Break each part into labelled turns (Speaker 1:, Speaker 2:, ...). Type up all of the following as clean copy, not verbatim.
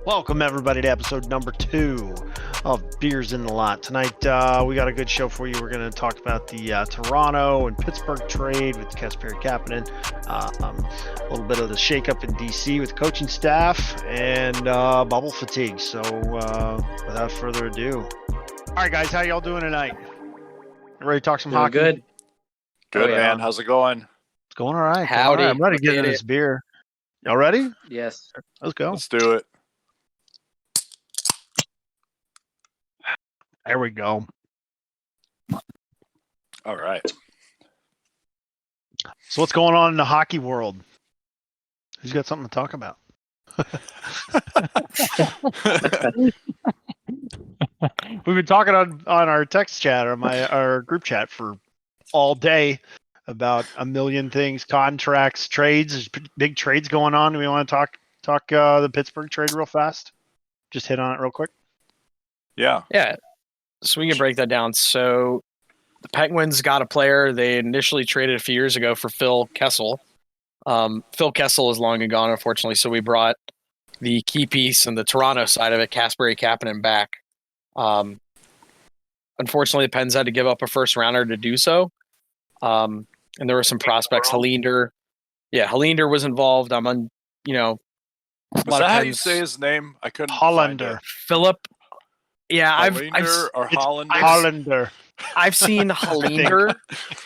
Speaker 1: Welcome, everybody, to episode number 2 of Beers in the Lot. Tonight, we got a good show for you. We're going to talk about the Toronto and Pittsburgh trade with Kasperi Kapanen, a little bit of the shakeup in D.C. with coaching staff, and bubble fatigue. So, without further ado, all right, guys, how y'all doing tonight? Ready to talk some hockey?
Speaker 2: Good.
Speaker 3: Good, man. How's it going?
Speaker 1: It's going all right.
Speaker 2: Howdy.
Speaker 1: I'm ready to get into this beer. Y'all ready?
Speaker 2: Yes.
Speaker 1: Let's go.
Speaker 3: Let's do it.
Speaker 1: There we go.
Speaker 3: All right.
Speaker 1: So what's going on in the hockey world? Who's got something to talk about? We've been talking on our text chat or our group chat for all day about a million things, contracts, trades. There's big trades going on. Do we want to talk the Pittsburgh trade real fast? Just hit on it real quick.
Speaker 3: Yeah.
Speaker 4: So we can break that down. So the Penguins got a player they initially traded a few years ago for Phil Kessel. Phil Kessel is long and gone, unfortunately. So we brought the key piece and the Toronto side of it, Kasperi Kapanen, back. Unfortunately, the Pens had to give up a first rounder to do so. And there were some prospects. Halinder was involved.
Speaker 3: Was that how you say his name? I couldn't.
Speaker 1: Hollander.
Speaker 4: Philip. Yeah,
Speaker 1: Hollander.
Speaker 4: I've seen Halinder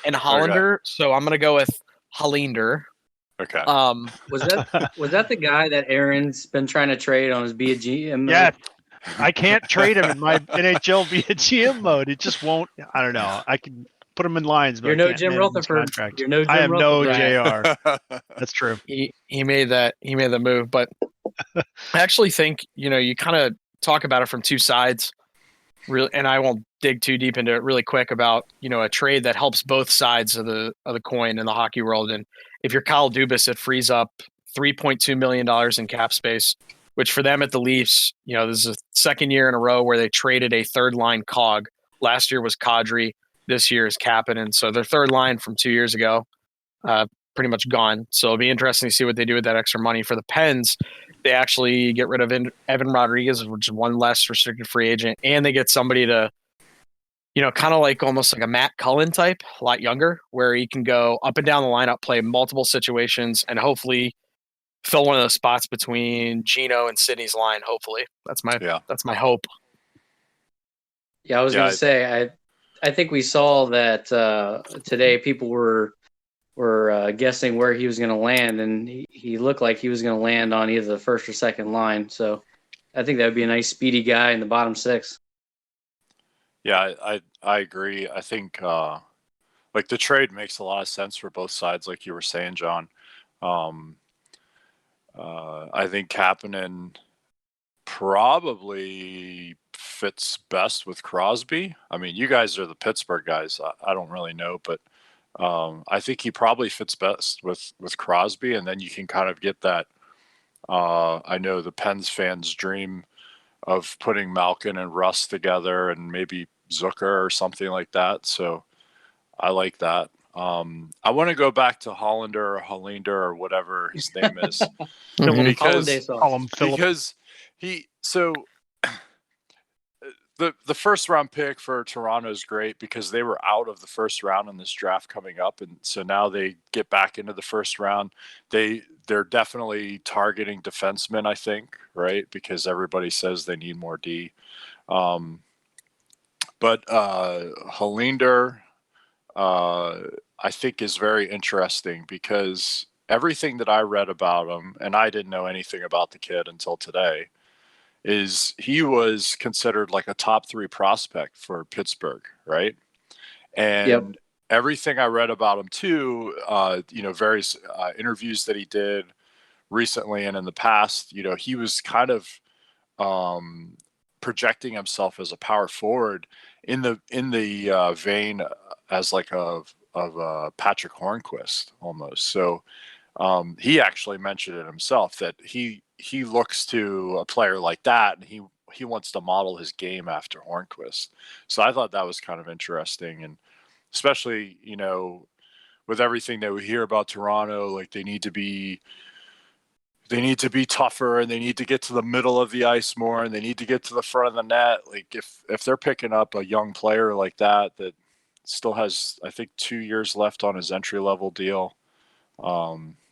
Speaker 4: and Hollander, so I'm gonna go with Halinder.
Speaker 3: Okay.
Speaker 2: Was that the guy that Aaron's been trying to trade on his BGM?
Speaker 1: Yeah. I can't trade him in my NHL BGM mode. It just won't. I don't know. I can put him in lines, but
Speaker 2: You're no Jim Rutherford.
Speaker 1: I am no JR. That's true.
Speaker 4: He made the move, but I actually think you kind of talk about it from two sides, really, and I won't dig too deep into it really quick about a trade that helps both sides of the coin in the hockey world. And if you're Kyle Dubas, it frees up $3.2 million in cap space, which for them at the Leafs, this is the second year in a row where they traded a third line cog. Last year was Kadri, this year is Kapanen, so their third line from 2 years ago, pretty much gone. So it'll be interesting to see what they do with that extra money. For the Pens, they actually get rid of Evan Rodriguez, which is one less restricted free agent, and they get somebody to, kind of like almost like a Matt Cullen type, a lot younger, where he can go up and down the lineup, play multiple situations, and hopefully fill one of those spots between Gino and Sidney's line. Hopefully, that's my hope.
Speaker 2: Yeah, I was going to say, I think we saw that today. People were guessing where he was going to land, and he looked like he was going to land on either the first or second line. So I think that would be a nice speedy guy in the bottom six.
Speaker 3: Yeah, I agree. I think the trade makes a lot of sense for both sides, like you were saying, John. I think Kapanen probably fits best with Crosby. I mean, you guys are the Pittsburgh guys. I don't really know, but I think he probably fits best with Crosby, and then you can kind of get that. I know the Pens fans dream of putting Malkin and Russ together, and maybe Zucker or something like that. So I like that. I want to go back to Hollander or Holinder or whatever his name is, because he so. The first round pick for Toronto is great because they were out of the first round in this draft coming up, and so now they get back into the first round. They're definitely targeting defensemen, I think, right? Because everybody says they need more D. But Holinder, I think, is very interesting because everything that I read about him, and I didn't know anything about the kid until today, is he was considered like a top 3 prospect for Pittsburgh, right? And everything I read about him too, various interviews that he did recently and in the past, he was kind of projecting himself as a power forward in the vein as like of Patrick Hornquist almost. So he actually mentioned it himself that he looks to a player like that, and he wants to model his game after Hornquist. So I thought that was kind of interesting, and especially with everything that we hear about Toronto, like they need to be they need to be tougher and they need to get to the middle of the ice more and they need to get to the front of the net. Like if they're picking up a young player like that still has, I think, 2 years left on his entry level deal,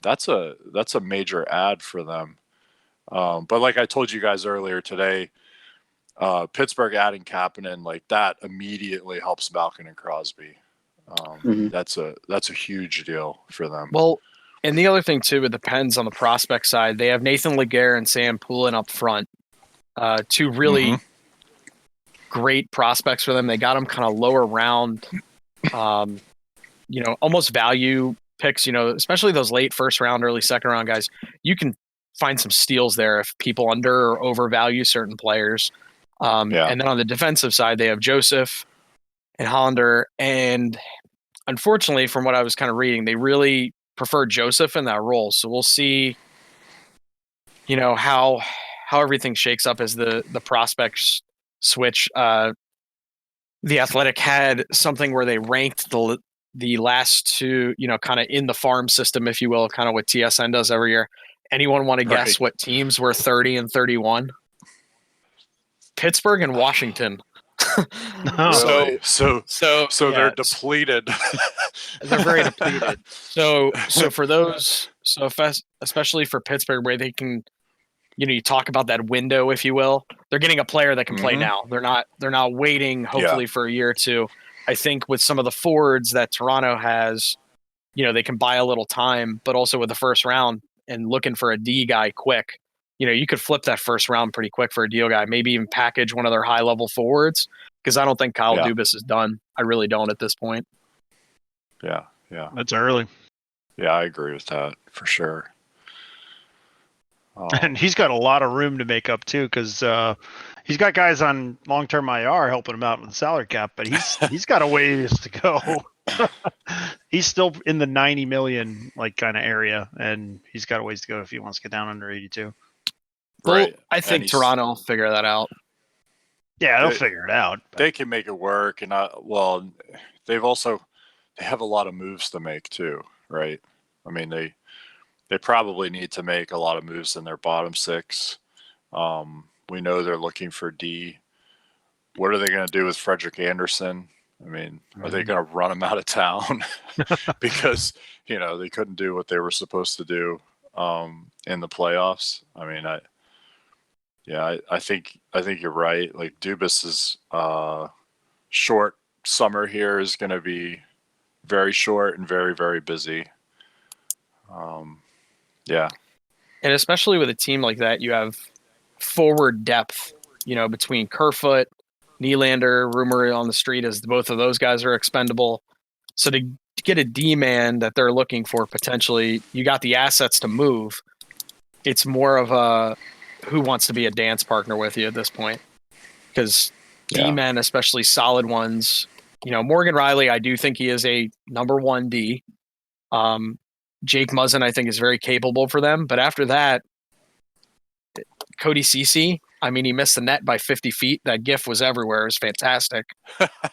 Speaker 3: that's a major ad for them. But like I told you guys earlier today, Pittsburgh adding Kapanen like that immediately helps Malkin and Crosby. That's a huge deal for them.
Speaker 4: Well, and the other thing too, it depends on the prospect side. They have Nathan Laguerre and Sam Poulin up front, two really great prospects for them. They got them kind of lower round, almost value picks. Especially those late first round, early second round guys. You can find some steals there if people under or overvalue certain players. And then on the defensive side, they have Joseph and Hollander. And unfortunately, from what I was kind of reading, they really prefer Joseph in that role. So we'll see, how everything shakes up as the prospects switch. The Athletic had something where they ranked the last two, kind of in the farm system, if you will, kind of what TSN does every year. Anyone want to guess what teams were 30 and 31? Pittsburgh and Washington.
Speaker 3: Really? So they're depleted.
Speaker 4: They're very depleted. So for those, especially for Pittsburgh, where they can, you talk about that window, if you will, they're getting a player that can play now. They're not waiting, hopefully, for a year or two. I think with some of the forwards that Toronto has, they can buy a little time, but also with the first round and looking for a D guy quick. You could flip that first round pretty quick for a deal guy, maybe even package one of their high-level forwards, because I don't think Kyle Dubas is done. I really don't at this point.
Speaker 3: Yeah.
Speaker 1: That's early.
Speaker 3: Yeah, I agree with that for sure.
Speaker 1: And he's got a lot of room to make up, too, because he's got guys on long-term IR helping him out with the salary cap, but he's got a ways to go. He's still in the 90 million kind of area, and he's got a ways to go if he wants to get down under 82.
Speaker 4: Right. Well, I think Toronto will figure that out.
Speaker 1: Yeah, they'll figure it out.
Speaker 3: They can make it work, and they have a lot of moves to make too, right? I mean, they probably need to make a lot of moves in their bottom six. We know they're looking for D. What are they going to do with Frederick Anderson? I mean, are they going to run him out of town because they couldn't do what they were supposed to do in the playoffs? I mean, I think you're right. Like Dubas's short summer here is going to be very short and very, very busy.
Speaker 4: And especially with a team like that, you have forward depth, between Kerfoot, Nylander, rumor on the street is both of those guys are expendable. So to get a D-man that they're looking for potentially, you got the assets to move. It's more of a who wants to be a dance partner with you at this point. Because D-men, especially solid ones, Morgan Riley, I do think he is a number one D. Jake Muzzin, I think, is very capable for them. But after that, Cody Ceci, I mean, he missed the net by 50 feet. That GIF was everywhere. It was fantastic.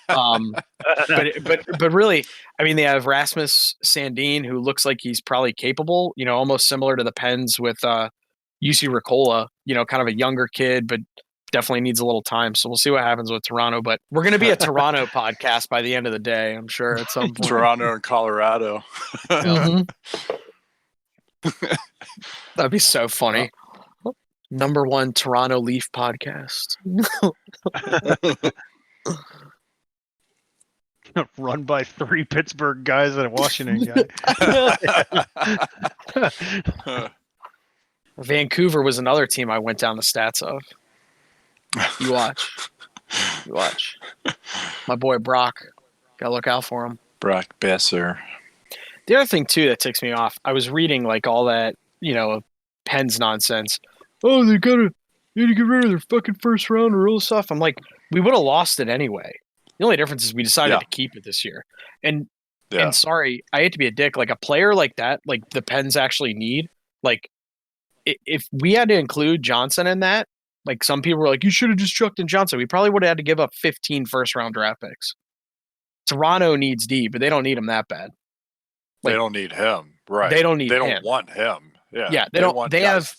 Speaker 4: But really, I mean, they have Rasmus Sandin, who looks like he's probably capable, almost similar to the Pens with UC Ricola, kind of a younger kid, but definitely needs a little time. So we'll see what happens with Toronto. But we're going to be a Toronto podcast by the end of the day, I'm sure, at some point.
Speaker 3: Toronto and Colorado.
Speaker 4: That'd be so funny. Number one Toronto Leaf podcast.
Speaker 1: Run by 3 Pittsburgh guys and a Washington guy.
Speaker 4: Vancouver was another team I went down the stats of. You watch. My boy Brock. Gotta look out for him.
Speaker 3: Brock Besser.
Speaker 4: The other thing, too, that ticks me off, I was reading all that, Pens nonsense. Oh, they need to get rid of their fucking first round or all stuff. I'm like, we would have lost it anyway. The only difference is we decided to keep it this year. And sorry, I hate to be a dick. Like a player like that, like the Pens actually need, if we had to include Johnson in that, some people were like, you should have just chucked in Johnson. We probably would have had to give up 15 first-round draft picks. Toronto needs D, but they don't need him that bad.
Speaker 3: They don't need him, right?
Speaker 4: They don't need him.
Speaker 3: They don't want him.
Speaker 4: Yeah, they don't. They have.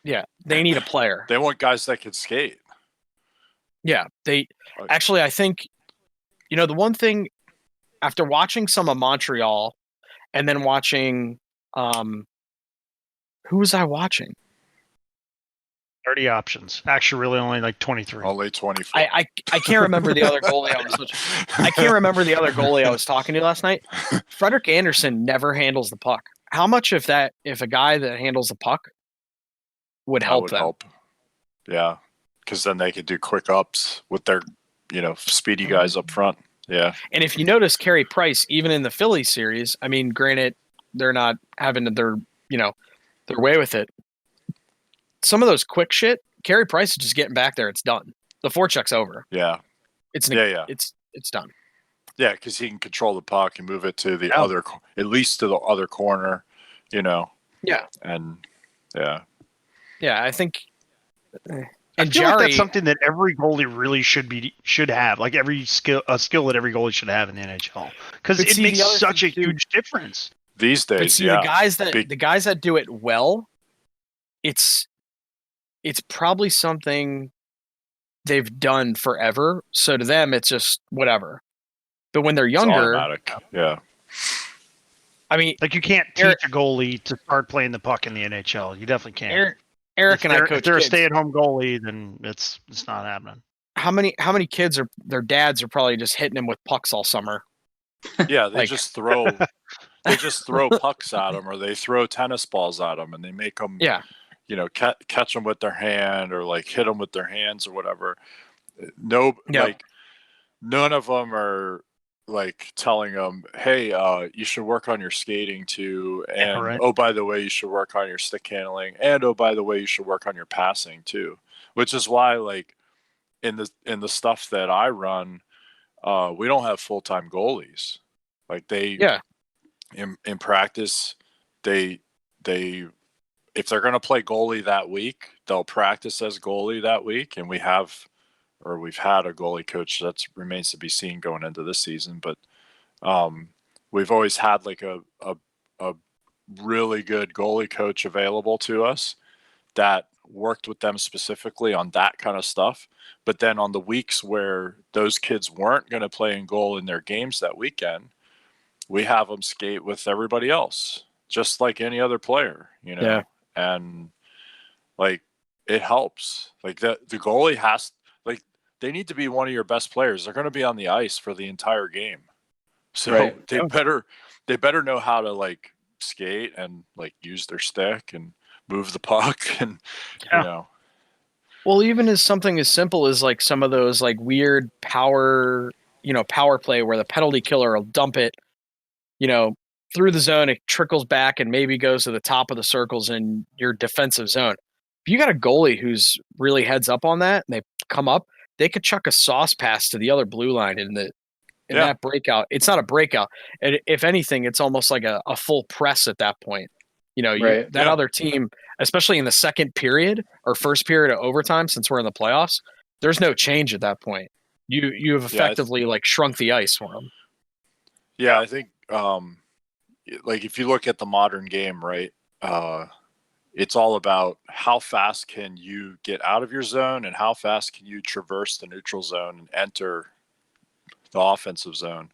Speaker 4: Yeah, they need a player.
Speaker 3: They want guys that can skate.
Speaker 4: Yeah, they actually. I think, the one thing after watching some of Montreal, and then watching, who was I watching?
Speaker 1: 30 options. Actually, really only like 23.
Speaker 3: Only 24.
Speaker 4: I can't remember the other goalie I can't remember the other goalie I was talking to last night. Frederik Andersen never handles the puck. How much if a guy that handles the puck would help them?
Speaker 3: Yeah, because then they could do quick ups with their, speedy guys up front. Yeah.
Speaker 4: And if you notice, Carey Price, even in the Philly series, I mean, granted, they're not having their way with it. Some of those quick shit, Carey Price is just getting back there. It's done. The forecheck's over.
Speaker 3: Yeah.
Speaker 4: It's done.
Speaker 3: Yeah, because he can control the puck and move it to the other, at least to the other corner, Yeah. And
Speaker 1: I
Speaker 4: think.
Speaker 1: I feel like that's something that every goalie really should have. Like a skill that every goalie should have in the NHL, because it makes such a huge difference
Speaker 3: these days.
Speaker 4: The guys that do it well, it's probably something they've done forever. So to them, it's just whatever. But when they're younger,
Speaker 3: it's automatic. Yeah.
Speaker 1: I mean, like you can't teach a goalie to start playing the puck in the NHL. You definitely can't.
Speaker 4: Eric and I coach.
Speaker 1: If they're a stay-at-home goalie, then it's not happening.
Speaker 4: How many kids their dads are probably just hitting them with pucks all summer?
Speaker 3: Yeah, they just throw pucks at them, or they throw tennis balls at them, and they make them catch them with their hand, or like hit them with their hands or whatever. Like none of them are like telling them, hey, you should work on your skating too, and oh, by the way, you should work on your stick handling, and oh, by the way, you should work on your passing too. Which is why, like, in the stuff that I run, we don't have full-time goalies. Like in practice, they if they're going to play goalie that week, they'll practice as goalie that week, and we've had a goalie coach. That remains to be seen going into this season, but we've always had like a really good goalie coach available to us that worked with them specifically on that kind of stuff. But then on the weeks where those kids weren't going to play in goal in their games that weekend, we have them skate with everybody else, just like any other player,
Speaker 4: Yeah.
Speaker 3: And like it helps. Like the goalie has. They need to be one of your best players. They're going to be on the ice for the entire game. So they better know how to like skate and like use their stick and move the puck and
Speaker 4: Well, even as something as simple as like some of those like weird power play where the penalty killer will dump it, through the zone, it trickles back and maybe goes to the top of the circles in your defensive zone. If you got a goalie who's really heads up on that and they come up, they could chuck a sauce pass to the other blue line in that breakout. It's not a breakout. And if anything, it's almost like a full press at that point. Other team, especially in the second period or first period of overtime, since we're in the playoffs, there's no change at that point. You have effectively like shrunk the ice for them.
Speaker 3: Yeah, I think like if you look at the modern game, right, it's all about how fast can you get out of your zone and how fast can you traverse the neutral zone and enter the offensive zone.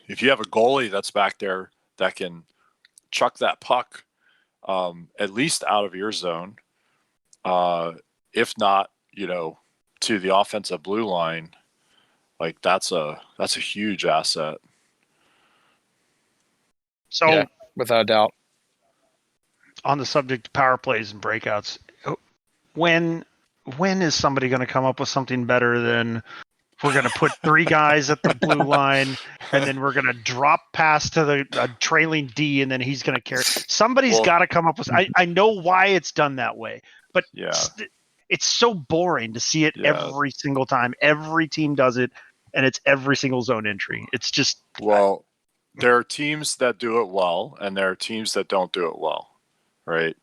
Speaker 3: If you have a goalie that's back there that can chuck that puck at least out of your zone, if not, to the offensive blue line, like that's a huge asset.
Speaker 1: So
Speaker 4: without a doubt.
Speaker 1: On the subject of power plays and breakouts, when is somebody going to come up with something better than we're going to put three guys at the blue line and then we're going to drop pass to the trailing D and then he's going to carry? Somebody's got to come up with. I know why it's done that way, but it's so boring to see it every single time. Every team does it, and it's every single zone entry. It's just
Speaker 3: there are teams that do it well, and there are teams that don't do it well. Right.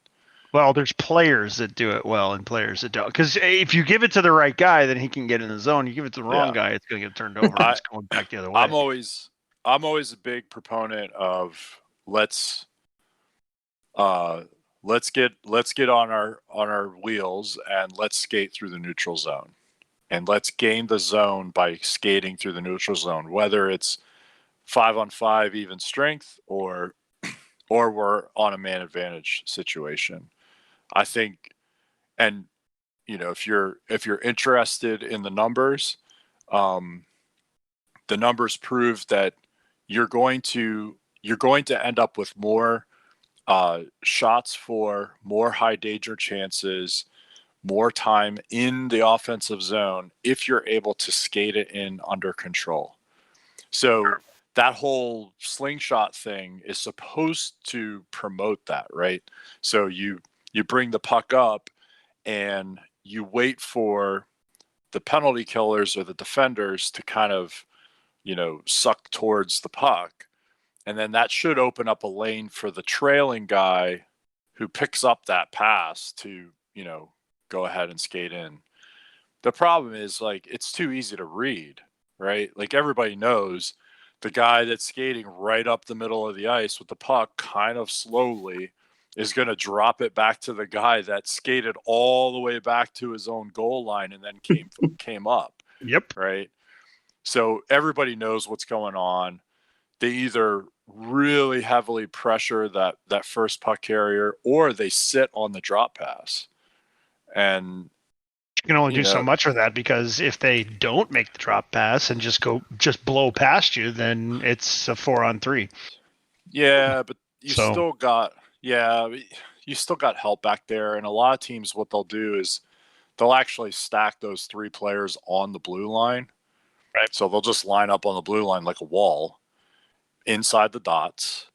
Speaker 1: Well, there's players that do it well and players that don't. Because if you give it to the right guy, then he can get in the zone. You give it to the wrong guy, it's going to get turned over. It's going back the other way.
Speaker 3: I'm always a big proponent of let's let's get on our wheels and let's skate through the neutral zone, and let's gain the zone by skating through the neutral zone, whether it's 5-on-5 even strength or we're on a man advantage situation. I think, and if you're interested in the numbers, the numbers prove that you're going to end up with more shots for, more high danger chances, more time in the offensive zone if you're able to skate it in under control. So that whole slingshot thing is supposed to promote that, right? So you bring the puck up and you wait for the penalty killers or the defenders to kind of, suck towards the puck. And then that should open up a lane for the trailing guy who picks up that pass to, go ahead and skate in. The problem is, it's too easy to read, right? Like, everybody knows the guy that's skating right up the middle of the ice with the puck kind of slowly is going to drop it back to the guy that skated all the way back to his own goal line and then came up.
Speaker 1: Yep.
Speaker 3: Right. So everybody knows what's going on. They either really heavily pressure that first puck carrier, or they sit on the drop pass. And
Speaker 1: you can only do so much with that, because if they don't make the drop pass and just blow past you, then it's a 4-on-3.
Speaker 3: Yeah, but you still got help back there. And a lot of teams, what they'll do is they'll actually stack those three players on the blue line.
Speaker 1: Right.
Speaker 3: So they'll just line up on the blue line like a wall inside the dots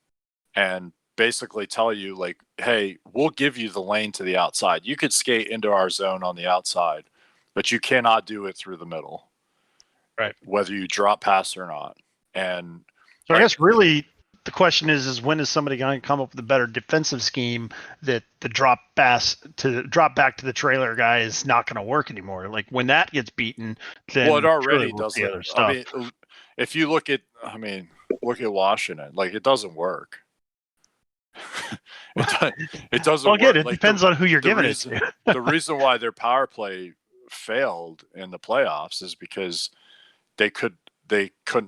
Speaker 3: and basically tell you, like, hey, we'll give you the lane to the outside. You could skate into our zone on the outside, but you cannot do it through the middle.
Speaker 1: Right.
Speaker 3: Whether you drop pass or not. And
Speaker 1: so I guess really the question is when is somebody going to come up with a better defensive scheme that the drop back to the trailer guy is not going to work anymore? Like, when that gets beaten, then
Speaker 3: it already doesn't.
Speaker 1: Other stuff.
Speaker 3: I mean, if you look at Washington, like, it doesn't work. It doesn't work.
Speaker 1: Again, it depends on who you're giving it to.
Speaker 3: The reason why their power play failed in the playoffs is because they couldn't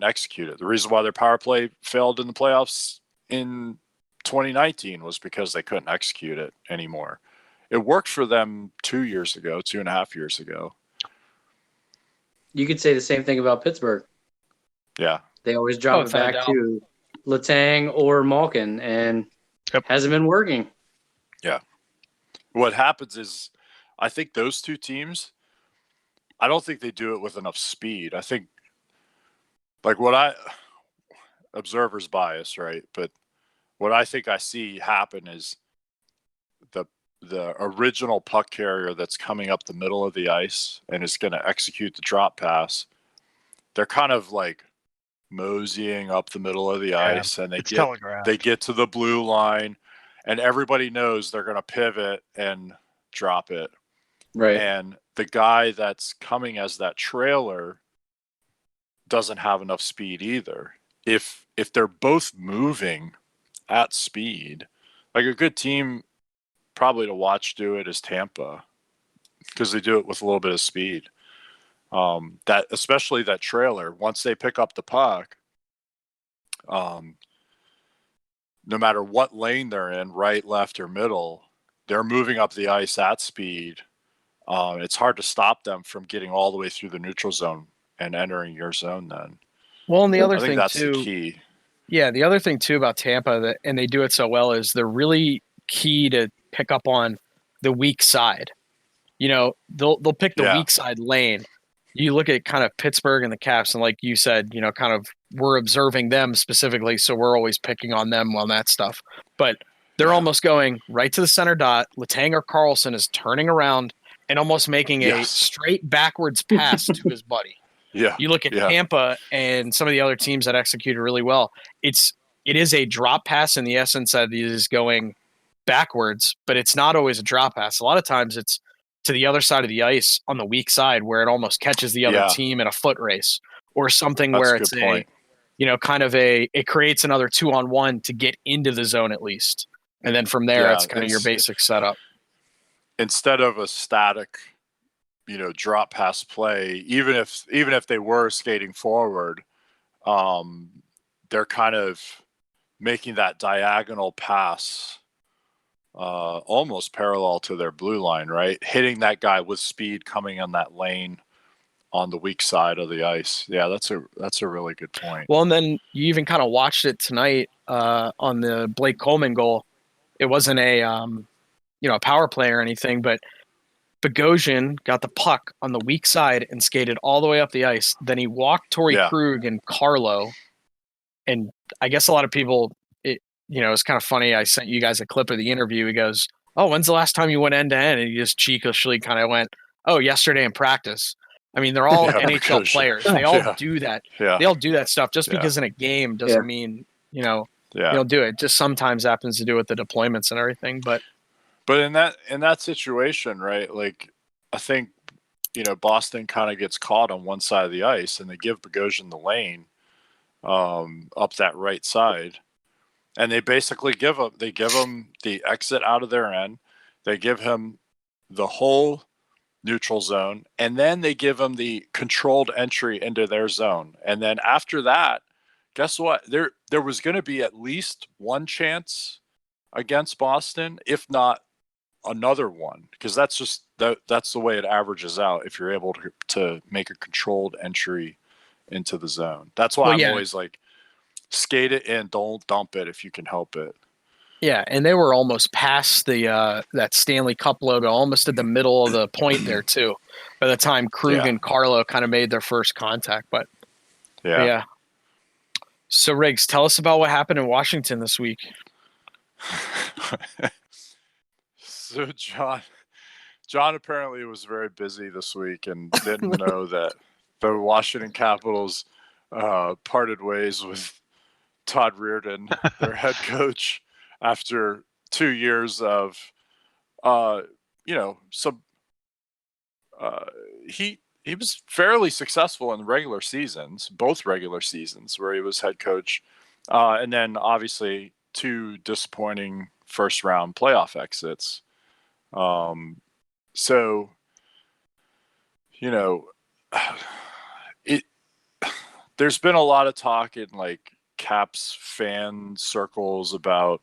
Speaker 3: execute it. The reason why their power play failed in the playoffs in 2019 was because they couldn't execute it anymore. It worked for them 2.5 years ago.
Speaker 2: You could say the same thing about Pittsburgh.
Speaker 3: Yeah.
Speaker 2: They always drop it back to Letang or Malkin, and hasn't been working.
Speaker 3: Yeah. What happens is, I think those two teams, I don't think they do it with enough speed. I think, like, observer's bias, right? But what I think I see happen is the original puck carrier that's coming up the middle of the ice and is going to execute the drop pass. They're kind of like moseying up the middle of the ice, and they get to the blue line, and everybody knows they're going to pivot and drop it.
Speaker 2: Right.
Speaker 3: And the guy that's coming as that trailer doesn't have enough speed either. If they're both moving at speed, like, a good team probably to watch do it is Tampa, because they do it with a little bit of speed. That, especially that trailer, once they pick up the puck, no matter what lane they're in, right, left, or middle, they're moving up the ice at speed. It's hard to stop them from getting all the way through the neutral zone and entering your zone then.
Speaker 4: Well, and the other
Speaker 3: I think
Speaker 4: thing
Speaker 3: that's
Speaker 4: too,
Speaker 3: the key.
Speaker 4: Yeah, the other thing too about Tampa, and they do it so well, is they're really key to pick up on the weak side. They'll pick the weak side lane. You look at kind of Pittsburgh and the Caps, and like you said, kind of we're observing them specifically, so we're always picking on them on that stuff. But they're almost going right to the center dot. Letang or Carlson is turning around and almost making a straight backwards pass to his buddy.
Speaker 3: Yeah.
Speaker 4: You look at Tampa and some of the other teams that executed really well. It is a drop pass in the essence that it is going backwards, but it's not always a drop pass. A lot of times it's to the other side of the ice on the weak side where it almost catches the other team in a foot race or something. That's where it's it creates another 2-on-1 to get into the zone at least. And then from there, it's kind of your basic setup.
Speaker 3: Instead of a static, drop pass play, even if they were skating forward, they're kind of making that diagonal pass almost parallel to their blue line, right? Hitting that guy with speed coming on that lane on the weak side of the ice. Yeah, that's a really good point.
Speaker 4: Well, and then you even kind of watched it tonight on the Blake Coleman goal. It wasn't a power play or anything, but Bogosian got the puck on the weak side and skated all the way up the ice. Then he walked Torrey Krug and Carlo. And I guess a lot of people, it's kind of funny. I sent you guys a clip of the interview. He goes, "Oh, when's the last time you went end to end?" And he just cheekishly kind of went, "Oh, yesterday in practice." I mean, they're all NHL players. They all do that. Yeah. They all do that stuff. Just because in a game doesn't mean, you don't do it. Just sometimes happens to do with the deployments and everything. But
Speaker 3: in that situation, right? Like, I think, Boston kind of gets caught on one side of the ice, and they give Bogosian the lane up that right side, and they basically give him the exit out of their end. They give him the whole neutral zone, and then they give him the controlled entry into their zone. And then after that, guess what? There was going to be at least one chance against Boston, if not another one, because that's the way it averages out if you're able to make a controlled entry into the zone. That's why I'm always like, skate it in, don't dump it if you can help it.
Speaker 4: Yeah, and they were almost past the that Stanley Cup logo, almost at the middle of the point there too, by the time Krug and Carlo kind of made their first contact. But yeah. So Riggs, tell us about what happened in Washington this week.
Speaker 3: So John apparently was very busy this week and didn't know that the Washington Capitals parted ways with Todd Reirden, their head coach, after 2 years of, he was fairly successful in regular seasons, both regular seasons where he was head coach, and then obviously 2 disappointing first round playoff exits. So, there's been a lot of talk in like Caps fan circles about,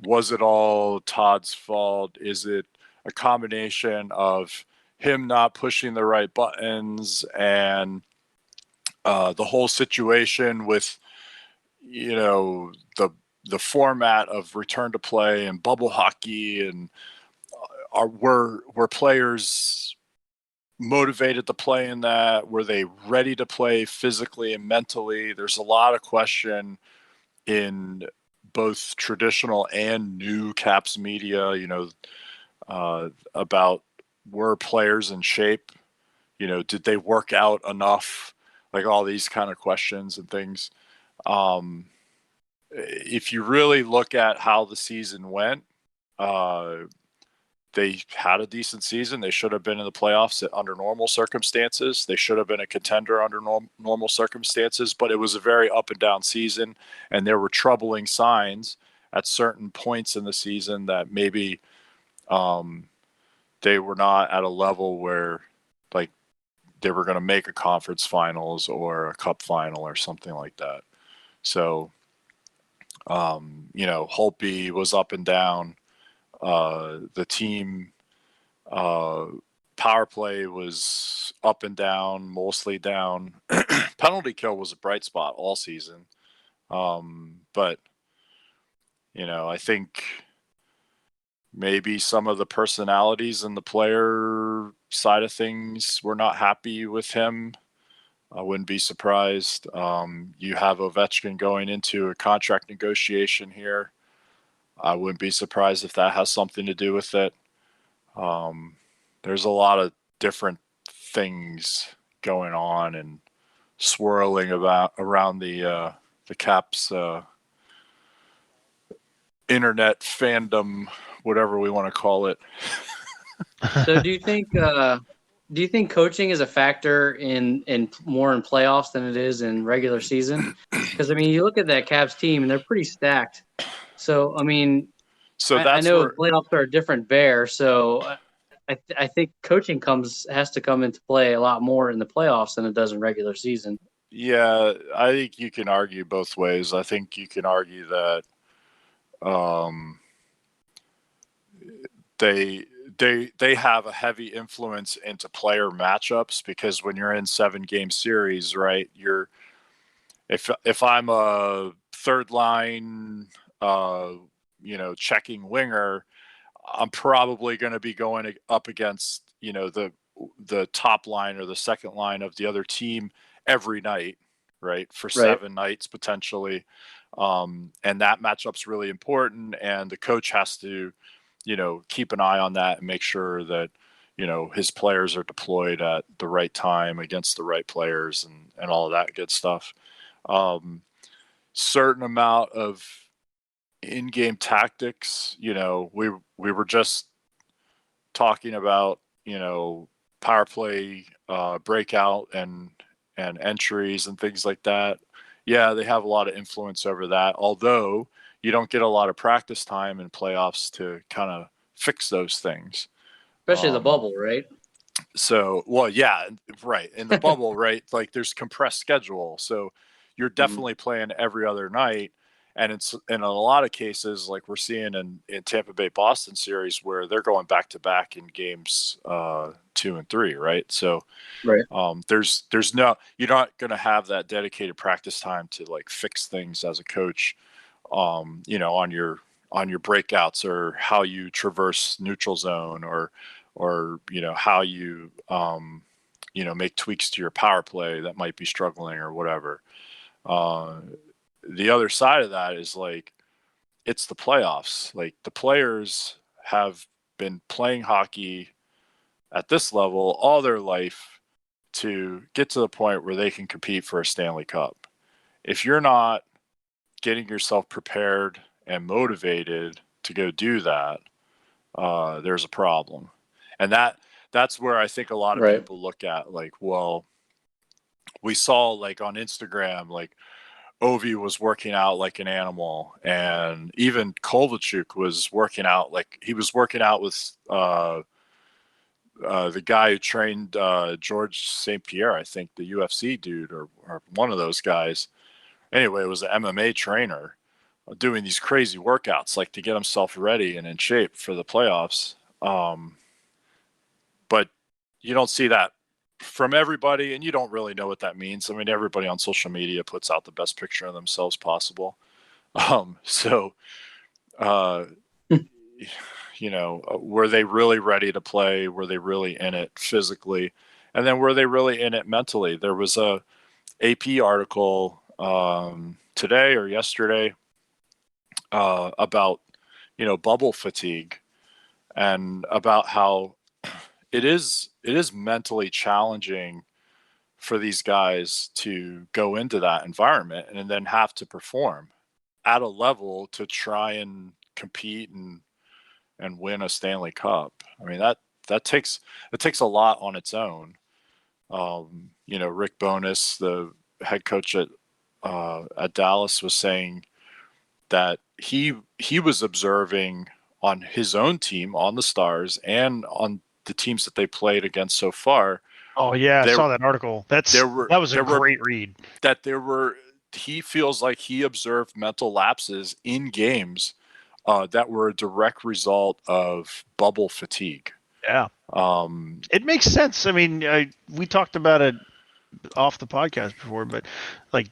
Speaker 3: was it all Todd's fault? Is it a combination of him not pushing the right buttons and the whole situation with, the format of return to play and bubble hockey, and were players motivated to play in that? Were they ready to play physically and mentally? There's a lot of question in both traditional and new Caps media, about, were players in shape? Did they work out enough? Like, all these kind of questions and things. If you really look at how the season went, they had a decent season. They should have been in the playoffs under normal circumstances. They should have been a contender under normal circumstances, but it was a very up and down season, and there were troubling signs at certain points in the season that maybe they were not at a level where, like, they were going to make a conference finals or a cup final or something like that. So, Holtby was up and down. The team power play was up and down, mostly down. Penalty kill was a bright spot all season. But, I think maybe some of the personalities and the player side of things were not happy with him. I wouldn't be surprised. You have Ovechkin going into a contract negotiation here. I wouldn't be surprised if that has something to do with it. There's a lot of different things going on and swirling around the Caps internet fandom, whatever we want to call it.
Speaker 2: So do you think coaching is a factor in more in playoffs than it is in regular season? Because, you look at that Caps team and they're pretty stacked. So,
Speaker 3: So
Speaker 2: I
Speaker 3: that's
Speaker 2: know
Speaker 3: where,
Speaker 2: playoffs are a different bear, so I think coaching has to come into play a lot more in the playoffs than it does in regular season.
Speaker 3: yeah, I think you can argue both ways. I think you can argue that um, they they have a heavy influence into player matchups because when you're in 7-game series, right? If I'm a third line, checking winger, I'm probably going to be going up against the top line or the second line of the other team every night, right? For
Speaker 2: Right.
Speaker 3: 7 nights potentially, and that matchup's really important, and the coach has to, keep an eye on that and make sure that his players are deployed at the right time against the right players and all of that good stuff. Certain amount of in-game tactics. We were just talking about power play breakout and entries and things like that. Yeah, they have a lot of influence over that. Although you don't get a lot of practice time in playoffs to kind of fix those things.
Speaker 2: Especially the bubble, right?
Speaker 3: So, well, yeah, right. In the bubble, right? Like there's compressed schedule. So you're definitely playing every other night. And it's in a lot of cases, like we're seeing in Tampa Bay Boston series, where they're going back to back in games 2 and 3, right? So
Speaker 2: Right.
Speaker 3: there's no, you're not going to have that dedicated practice time to like fix things as a coach, on your breakouts or how you traverse neutral zone or how you make tweaks to your power play that might be struggling or whatever. The other side of that is like it's the playoffs. Like the players have been playing hockey at this level all their life to get to the point where they can compete for a Stanley Cup. If you're not getting yourself prepared and motivated to go do that, there's a problem. And that's where I think a lot of
Speaker 2: Right.
Speaker 3: people look at like, well, we saw like on Instagram, like Ovi was working out like an animal, and even Kovalchuk was working out like he was working out with the guy who trained George St. Pierre, I think the UFC dude or one of those guys. Anyway, it was an MMA trainer doing these crazy workouts like to get himself ready and in shape for the playoffs. But you don't see that from everybody, and you don't really know what that means. I mean, everybody on social media puts out the best picture of themselves possible. So, were they really ready to play? Were they really in it physically? And then were they really in it mentally? There was a AP article today or yesterday about, bubble fatigue and about how it is mentally challenging for these guys to go into that environment and then have to perform at a level to try and compete and win a Stanley Cup. I mean, that takes a lot on its own. Rick Bowness, the head coach at Dallas, was saying that he was observing on his own team, on the Stars, and on the teams that they played against so far.
Speaker 1: Oh yeah, I saw that article. That was a great read.
Speaker 3: He feels like he observed mental lapses in games that were a direct result of bubble fatigue.
Speaker 1: Yeah. It makes sense. I mean, we talked about it off the podcast before, but like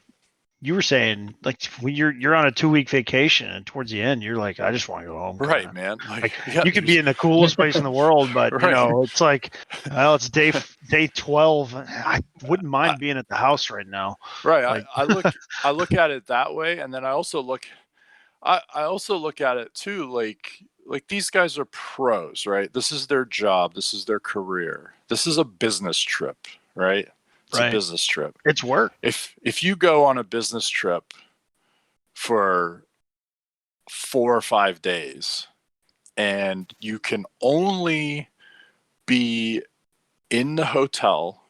Speaker 1: you were saying, like when you're on a 2-week vacation and towards the end, you're like, I just want to go home.
Speaker 3: Right, man.
Speaker 1: Like you could be in the coolest place in the world, but
Speaker 3: right.
Speaker 1: It's like, well, it's day 12. I wouldn't mind being at the house right now.
Speaker 3: Right.
Speaker 1: Like,
Speaker 3: I look at it that way, and then I also look at it too, like these guys are pros, right? This is their job. This is their career. This is a business trip, right? It's a business trip.
Speaker 1: It's work.
Speaker 3: If you go on a business trip for 4 or 5 days and you can only be in the hotel,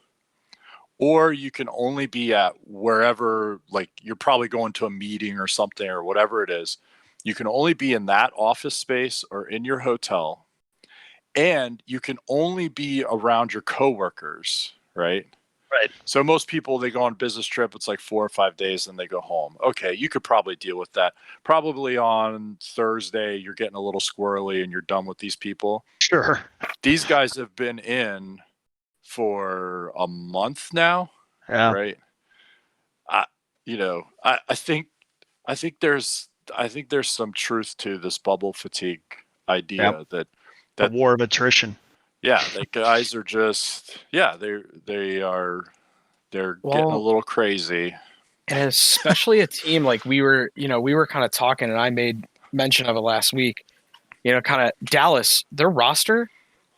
Speaker 3: or you can only be at wherever, like you're probably going to a meeting or something or whatever it is, You can only be in that office space or in your hotel, and you can only be around your coworkers, right?
Speaker 1: Right.
Speaker 3: So most people, they go on a business trip, it's like 4 or 5 days, and they go home. Okay, you could probably deal with that. Probably on Thursday, you're getting a little squirrely and you're done with these people.
Speaker 1: Sure.
Speaker 3: These guys have been in for a month now, right? I think there's some truth to this bubble fatigue idea that
Speaker 1: the war of attrition.
Speaker 3: Yeah, the guys are just they're getting a little crazy.
Speaker 4: And especially a team like we were kind of talking, and I made mention of it last week. Kind of Dallas, their roster,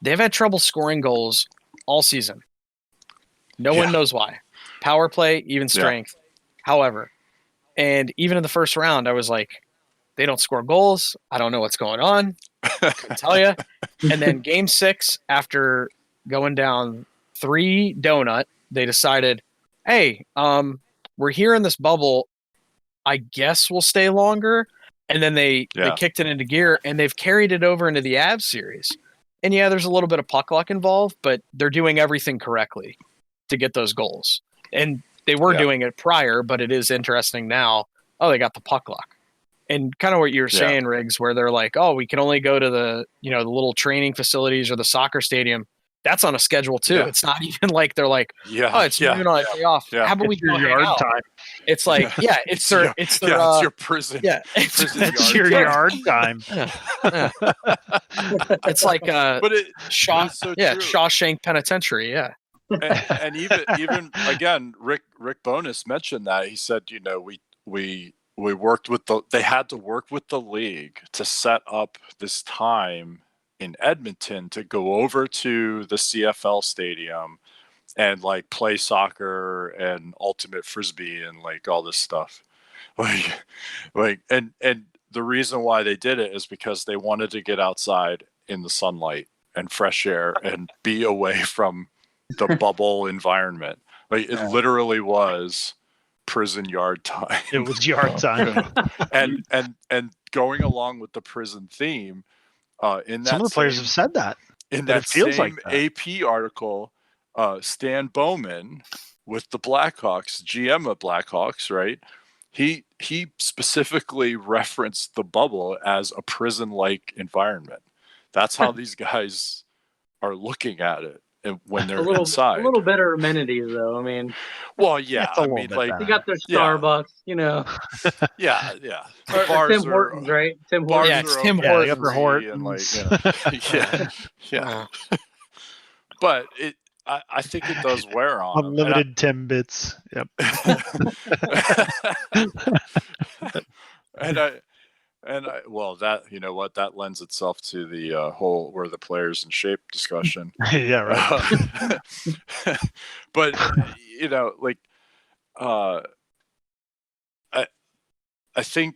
Speaker 4: they've had trouble scoring goals all season. No one knows why. Power play, even strength. However, and even in the first round, I was like, they don't score goals. I don't know what's going on. I can tell you. And then game 6, after going down 3 donut, they decided, hey, we're here in this bubble. I guess we'll stay longer. And then they kicked it into gear, and they've carried it over into the Avs series. And there's a little bit of puck luck involved, but they're doing everything correctly to get those goals. And they were doing it prior, but it is interesting now. Oh, they got the puck luck. And kind of what you were saying, Riggs, where they're like, oh, we can only go to the little training facilities or the soccer stadium. That's on a schedule too. It's not even like they're like, oh, it's moving on a day off. How about we do yard time? It's like, it's your
Speaker 3: prison.
Speaker 1: Yeah, it's your yard time.
Speaker 4: It's like
Speaker 3: but
Speaker 4: Shawshank Penitentiary. Yeah.
Speaker 3: and even again, Rick Bowness mentioned that. He said, we worked with they had to work with the league to set up this time in Edmonton to go over to the CFL stadium and like play soccer and ultimate frisbee and like all this stuff. And the reason why they did it is because they wanted to get outside in the sunlight and fresh air and be away from the bubble environment. Like it literally was prison yard time.
Speaker 1: It was yard time.
Speaker 3: and going along with the prison theme, in that
Speaker 1: some of the players have said that.
Speaker 3: In that same AP article, Stan Bowman with the Blackhawks, GM of Blackhawks, right? He specifically referenced the bubble as a prison-like environment. That's how these guys are looking at it. When they're inside,
Speaker 2: a little better amenities, though. I mean,
Speaker 3: well, yeah, I mean, like
Speaker 2: they got their Starbucks,
Speaker 3: Yeah.
Speaker 2: Or Tim Hortons, right? Tim Hortons.
Speaker 4: Yeah, it's Tim Hortons.
Speaker 3: And like, But I think it does wear on
Speaker 1: unlimited Timbits. Yep.
Speaker 3: That lends itself to the whole "were the players in shape" discussion.
Speaker 1: Yeah, right.
Speaker 3: But I think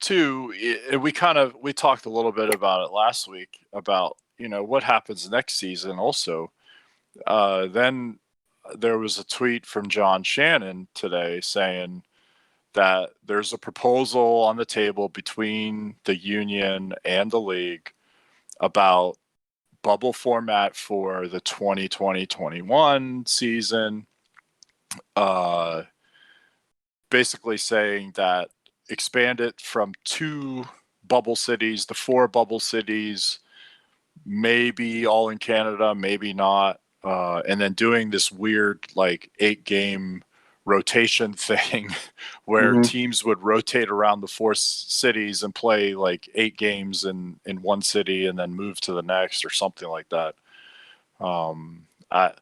Speaker 3: too, we talked a little bit about it last week about what happens next season. Also, then there was a tweet from John Shannon today saying that there's a proposal on the table between the union and the league about bubble format for the 2020-21 season. Basically saying that expand it from 2 bubble cities to 4 bubble cities, maybe all in Canada, maybe not. And then doing this weird 8-game rotation thing where teams would rotate around the 4 cities and play 8 games in one city and then move to the next or something like that. I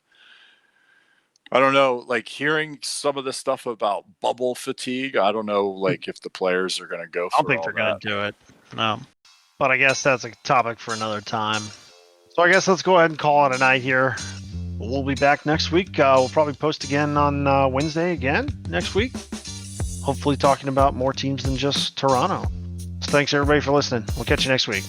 Speaker 3: don't know, hearing some of the stuff about bubble fatigue, I don't know if the players are going to go for it.
Speaker 1: I don't think they're going to do it. No. But I guess that's a topic for another time. So I guess let's go ahead and call it a night here. We'll be back next week. We'll probably post again on Wednesday again next week. Hopefully talking about more teams than just Toronto. So thanks everybody for listening. We'll catch you next week.